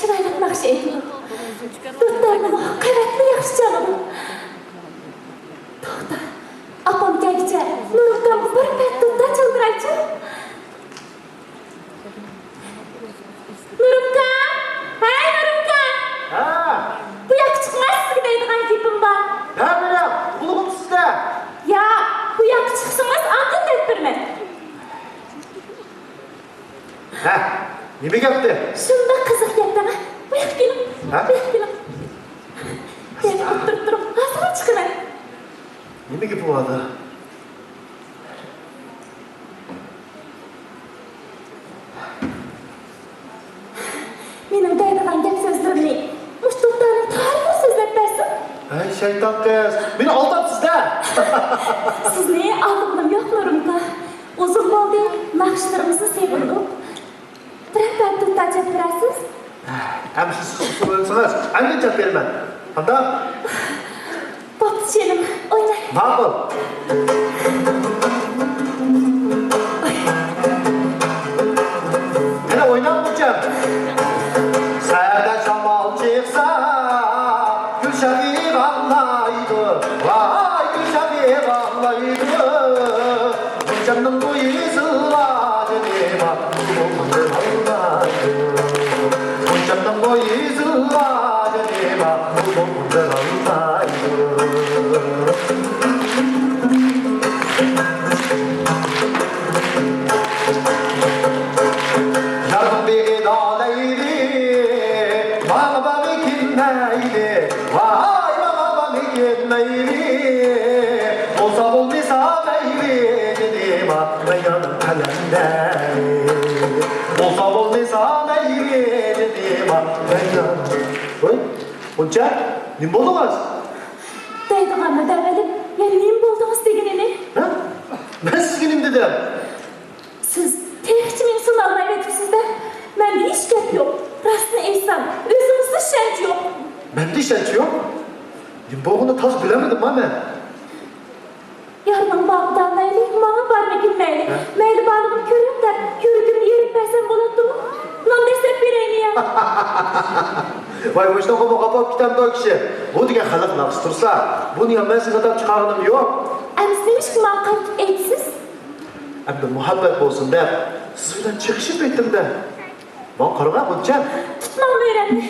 şunu aylatmakçı edim. Dörtlerine bak, kayvetli yakşı canım. Toğda, apam gelgice, Nuruk'tan bir pek dörtten çıldıraycı. Nuruk'tan, hey Nuruk'tan. Ha, Bu yakı çıkmaz gideydi kankipim var. ne böyle? Kulağım sizde. Ya, bu yakı çıksınmaz andın ettirme. Ha, ne mi yaptı? Şunda kızık yaptı ha. Bu yak gelin, Ha? bu yak gelin. Beni oturup durup, ağzıma çıkın. Ne mi bu adı? Mening daydigan gap sözlerimni Muştuttanın tarihini sözlep bersin. Ay şeytan kız, beni aldatsız da. Siz neye aldırdım yok Nurumka? Uzun boldu, nakışlarımızı sevindim. Bırak tutacak verəsiz. Hem siz sorulsanız, hangi cevap verim ben? Handa? Baptı çelim, oynay. Ne yapalım? Yine oynamayacağım. Serde şamal çıksa, Gülşen'i bağlaydı. Vay Gülşen'i bağlaydı. Gülşen'in bu yüzü var canıma, Gülşen'in bağlaydı. Gülşen'in bu yüzü var canıma, Gülşen'in bağlaydı. Yardım bir dağlaydı, babamı kimleydi, vay babamı kimleydi. Olsa bul misafeydi, dedim ben yanım kalemde. Olsa bul misafeydi, dedim ben yanım. Oy, Onca, ne buldunuz? Daydiganı demedim, yeniyim buldunuz deginini. Ha? Ben sizginim dedim. Siz tehlikçi meni sınavına evetip sizden. Mende hiç gep yok. Rastını eysem, özünüzde şent yok. Ben de işletiyor yok. Boğunu tas bilemedim ama. Yarın bağdan neyli, bana barma gülmeyli. Meyli bağlımı körüm de, yürüdüm yerim versen buladım. Lan destek bireyni ya. Vay boşuna koma kapap kitam da kişi. Bu diye halak nakıstırsa, bunu ya ben size adam çıkarınım yok. Əmiz demiş ki, bana kalk etsiz. Hem de muhabbet olsun der. Siz bilen çıkışıp ettim de. Ben karıma bulacağım. Tutmamı öğrendi.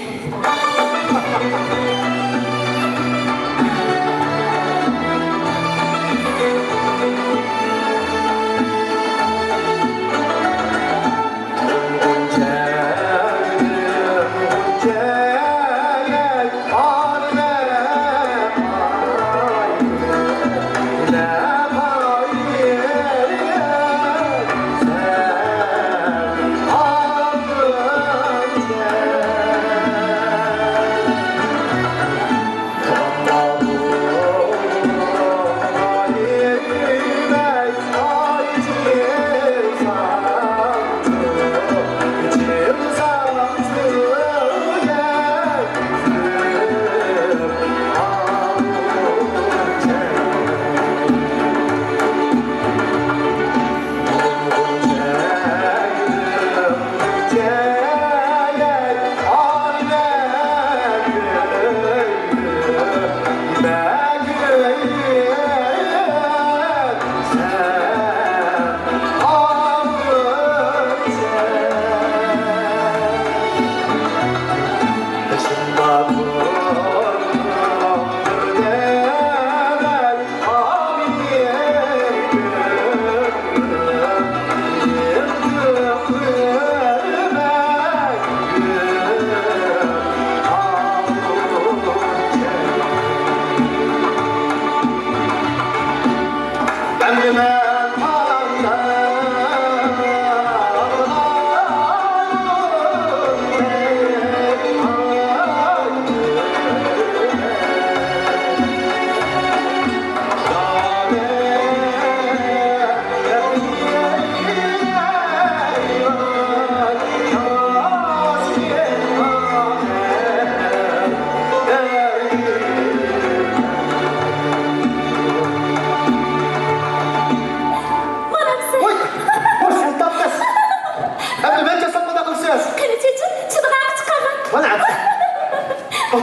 Çok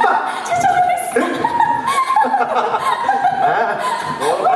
Ha? Oğlum,